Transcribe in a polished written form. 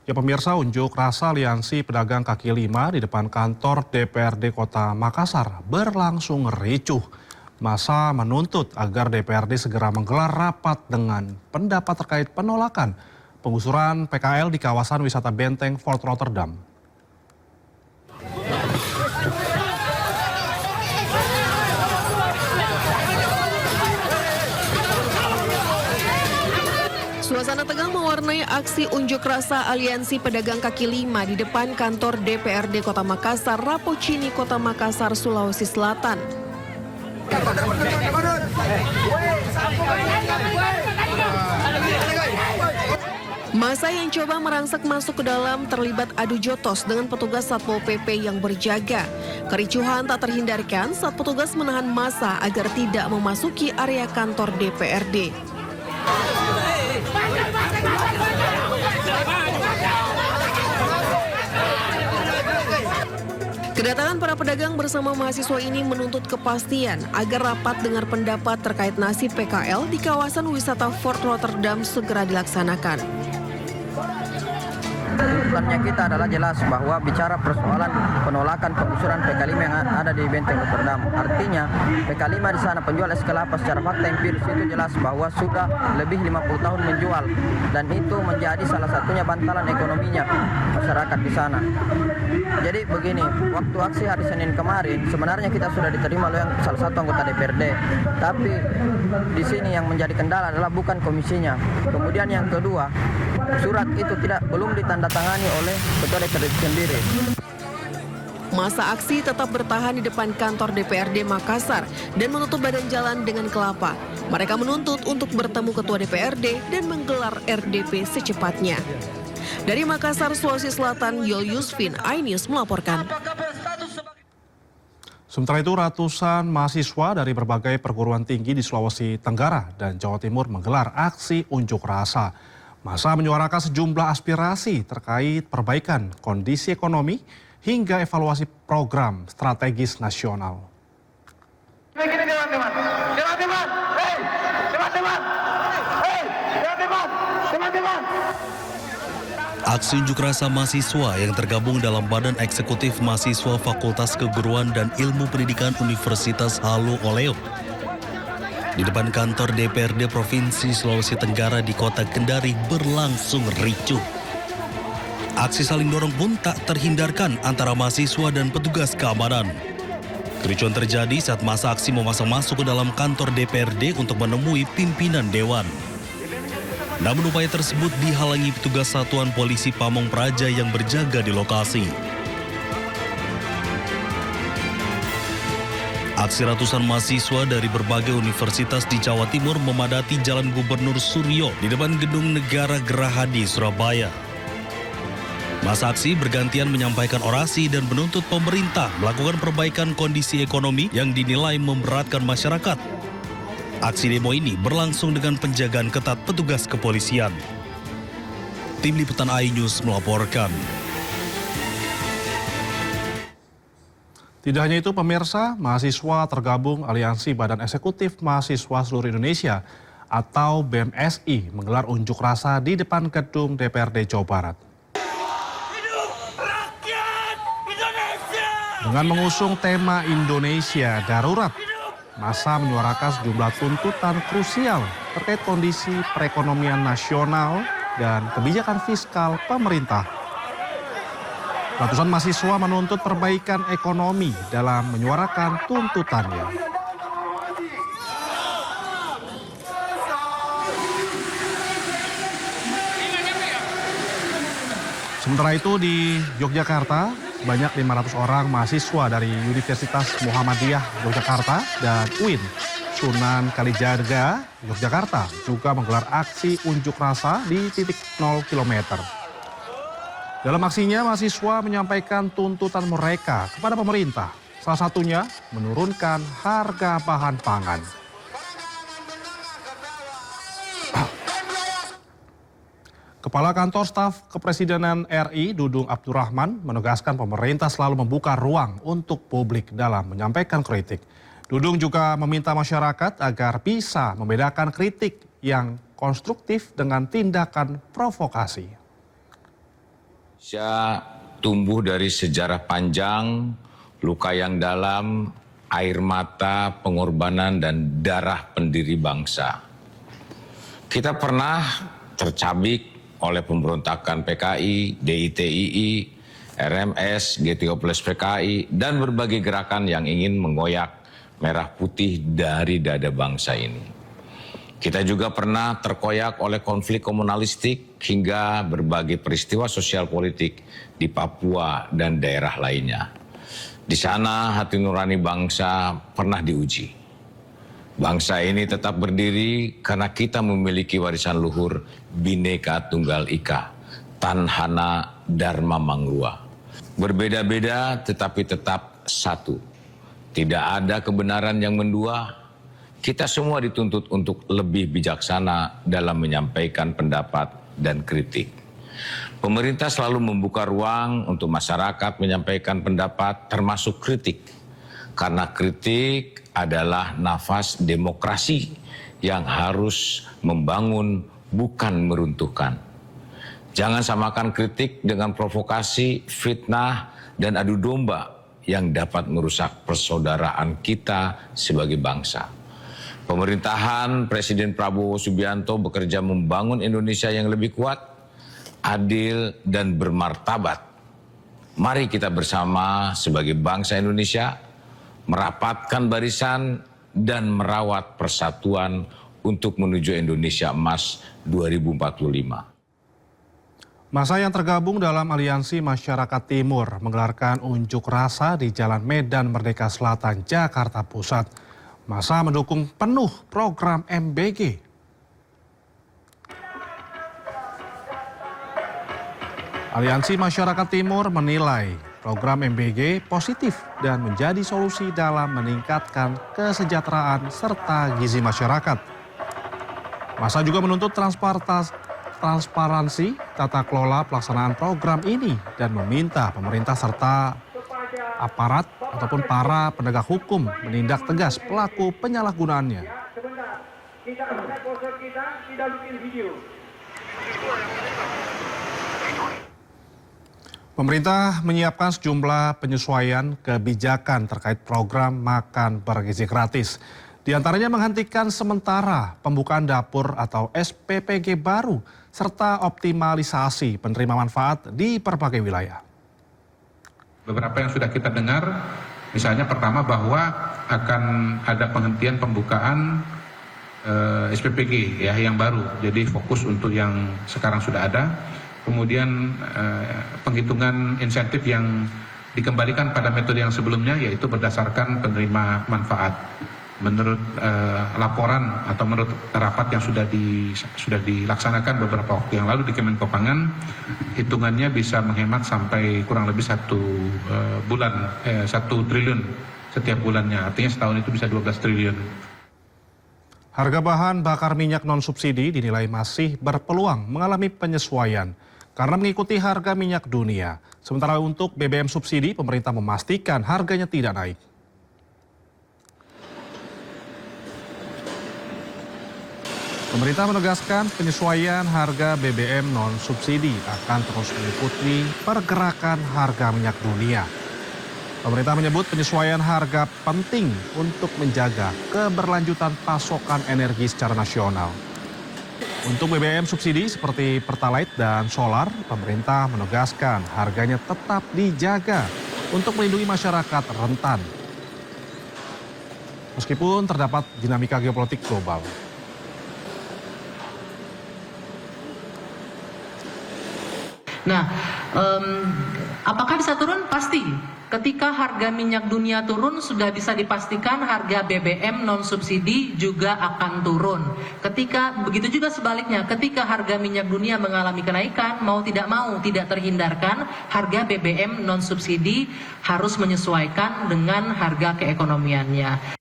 Ya pemirsa, unjuk rasa aliansi pedagang kaki lima di depan kantor DPRD Kota Makassar berlangsung ricuh. Massa menuntut agar DPRD segera menggelar rapat dengan pendapat terkait penolakan penggusuran PKL di kawasan wisata Benteng Fort Rotterdam. Suasana tegang mewarnai aksi unjuk rasa aliansi pedagang kaki lima di depan kantor DPRD Kota Makassar, Rapocini, Kota Makassar, Sulawesi Selatan. Massa yang coba merangsek masuk ke dalam terlibat adu jotos dengan petugas Satpol PP yang berjaga. Kericuhan tak terhindarkan saat petugas menahan massa agar tidak memasuki area kantor DPRD. Kedatangan para pedagang bersama mahasiswa ini menuntut kepastian agar rapat dengar pendapat terkait nasib PKL di kawasan wisata Fort Rotterdam segera dilaksanakan. Tuntutannya kita adalah jelas bahwa bicara persoalan penolakan penggusuran PK5 yang ada di Benteng Rotterdam. Artinya PK5 di sana penjual es kelapa secara fakta empiris itu jelas bahwa sudah lebih 50 tahun menjual dan itu menjadi salah satunya bantalan ekonominya masyarakat di sana. Jadi begini, waktu aksi hari Senin kemarin sebenarnya kita sudah diterima oleh salah satu anggota DPRD, tapi di sini yang menjadi kendala adalah bukan komisinya. Kemudian yang kedua, surat itu belum ditandatangani oleh ketua DPRD sendiri. Masa aksi tetap bertahan di depan kantor DPRD Makassar dan menutup badan jalan dengan kelapa. Mereka menuntut untuk bertemu ketua DPRD dan menggelar RDP secepatnya. Dari Makassar, Sulawesi Selatan, Yol Yusfin, iNews melaporkan. Sementara itu, ratusan mahasiswa dari berbagai perguruan tinggi di Sulawesi Tenggara dan Jawa Timur menggelar aksi unjuk rasa. Massa menyuarakan sejumlah aspirasi terkait perbaikan kondisi ekonomi hingga evaluasi program strategis nasional. Aksi unjuk rasa mahasiswa yang tergabung dalam Badan Eksekutif Mahasiswa Fakultas Keguruan dan Ilmu Pendidikan Universitas Halu Oleo di depan kantor DPRD Provinsi Sulawesi Tenggara di Kota Kendari berlangsung ricuh. Aksi saling dorong pun tak terhindarkan antara mahasiswa dan petugas keamanan. Kericuhan terjadi saat massa aksi memasang masuk ke dalam kantor DPRD untuk menemui pimpinan dewan. Namun upaya tersebut dihalangi petugas Satuan Polisi Pamong Praja yang berjaga di lokasi. Aksi ratusan mahasiswa dari berbagai universitas di Jawa Timur memadati Jalan Gubernur Suryo di depan Gedung Negara Gerahadi, Surabaya. Massa aksi bergantian menyampaikan orasi dan menuntut pemerintah melakukan perbaikan kondisi ekonomi yang dinilai memberatkan masyarakat. Aksi demo ini berlangsung dengan penjagaan ketat petugas kepolisian. Tim Liputan iNews melaporkan. Tidak hanya itu pemirsa, mahasiswa tergabung Aliansi Badan Eksekutif Mahasiswa Seluruh Indonesia atau BMSI menggelar unjuk rasa di depan gedung DPRD Jawa Barat. Dengan mengusung tema Indonesia Darurat, massa menyuarakan sejumlah tuntutan krusial terkait kondisi perekonomian nasional dan kebijakan fiskal pemerintah. Ratusan mahasiswa menuntut perbaikan ekonomi dalam menyuarakan tuntutannya. Sementara itu di Yogyakarta, sebanyak 500 orang mahasiswa dari Universitas Muhammadiyah Yogyakarta dan UIN Sunan Kalijaga Yogyakarta juga menggelar aksi unjuk rasa di titik 0 km. Dalam aksinya, mahasiswa menyampaikan tuntutan mereka kepada pemerintah, salah satunya menurunkan harga bahan pangan. Kepala Kantor Staf Kepresidenan RI Dudung Abdurrahman menegaskan pemerintah selalu membuka ruang untuk publik dalam menyampaikan kritik. Dudung juga meminta masyarakat agar bisa membedakan kritik yang konstruktif dengan tindakan provokasi. Indonesia tumbuh dari sejarah panjang, luka yang dalam, air mata, pengorbanan, dan darah pendiri bangsa. Kita pernah tercabik oleh pemberontakan PKI, DITII, RMS, G30 PKI, dan berbagai gerakan yang ingin menggoyak merah putih dari dada bangsa ini. Kita juga pernah terkoyak oleh konflik komunalistik hingga berbagai peristiwa sosial politik di Papua dan daerah lainnya. Di sana hati nurani bangsa pernah diuji. Bangsa ini tetap berdiri karena kita memiliki warisan luhur Bhinneka Tunggal Ika, Tanhana Dharma Mangrua. Berbeda-beda tetapi tetap satu. Tidak ada kebenaran yang mendua. Kita semua dituntut untuk lebih bijaksana dalam menyampaikan pendapat dan kritik. Pemerintah selalu membuka ruang untuk masyarakat menyampaikan pendapat termasuk kritik. Karena kritik adalah nafas demokrasi yang harus membangun bukan meruntuhkan. Jangan samakan kritik dengan provokasi, fitnah, dan adu domba yang dapat merusak persaudaraan kita sebagai bangsa. Pemerintahan Presiden Prabowo Subianto bekerja membangun Indonesia yang lebih kuat, adil, dan bermartabat. Mari kita bersama sebagai bangsa Indonesia merapatkan barisan dan merawat persatuan untuk menuju Indonesia Emas 2045. Masa yang tergabung dalam Aliansi Masyarakat Timur menggelarkan unjuk rasa di Jalan Medan Merdeka Selatan, Jakarta Pusat. Masa mendukung penuh program MBG. Aliansi Masyarakat Timur menilai program MBG positif dan menjadi solusi dalam meningkatkan kesejahteraan serta gizi masyarakat. Masa juga menuntut transparansi tata kelola pelaksanaan program ini dan meminta pemerintah serta aparat ataupun para penegak hukum menindak tegas pelaku penyalahgunaannya. Pemerintah menyiapkan sejumlah penyesuaian kebijakan terkait program makan bergizi gratis. Di antaranya menghentikan sementara pembukaan dapur atau SPPG baru serta optimalisasi penerima manfaat di berbagai wilayah. Beberapa yang sudah kita dengar, misalnya pertama bahwa akan ada penghentian pembukaan SPPG ya yang baru, jadi fokus untuk yang sekarang sudah ada. Kemudian penghitungan insentif yang dikembalikan pada metode yang sebelumnya, yaitu berdasarkan penerima manfaat. Menurut laporan atau menurut rapat yang sudah dilaksanakan beberapa waktu yang lalu di Kemenkopangan, hitungannya bisa menghemat sampai kurang lebih 1 triliun setiap bulannya. Artinya setahun itu bisa 12 triliun. Harga bahan bakar minyak non-subsidi dinilai masih berpeluang mengalami penyesuaian karena mengikuti harga minyak dunia. Sementara untuk BBM subsidi, pemerintah memastikan harganya tidak naik. Pemerintah menegaskan penyesuaian harga BBM non-subsidi akan terus mengikuti pergerakan harga minyak dunia. Pemerintah menyebut penyesuaian harga penting untuk menjaga keberlanjutan pasokan energi secara nasional. Untuk BBM subsidi seperti Pertalite dan solar, pemerintah menegaskan harganya tetap dijaga untuk melindungi masyarakat rentan. Meskipun terdapat dinamika geopolitik global. Nah, apakah bisa turun? Pasti. Ketika harga minyak dunia turun, sudah bisa dipastikan harga BBM non-subsidi juga akan turun. Begitu juga sebaliknya, ketika harga minyak dunia mengalami kenaikan, mau tidak terhindarkan, harga BBM non-subsidi harus menyesuaikan dengan harga keekonomiannya.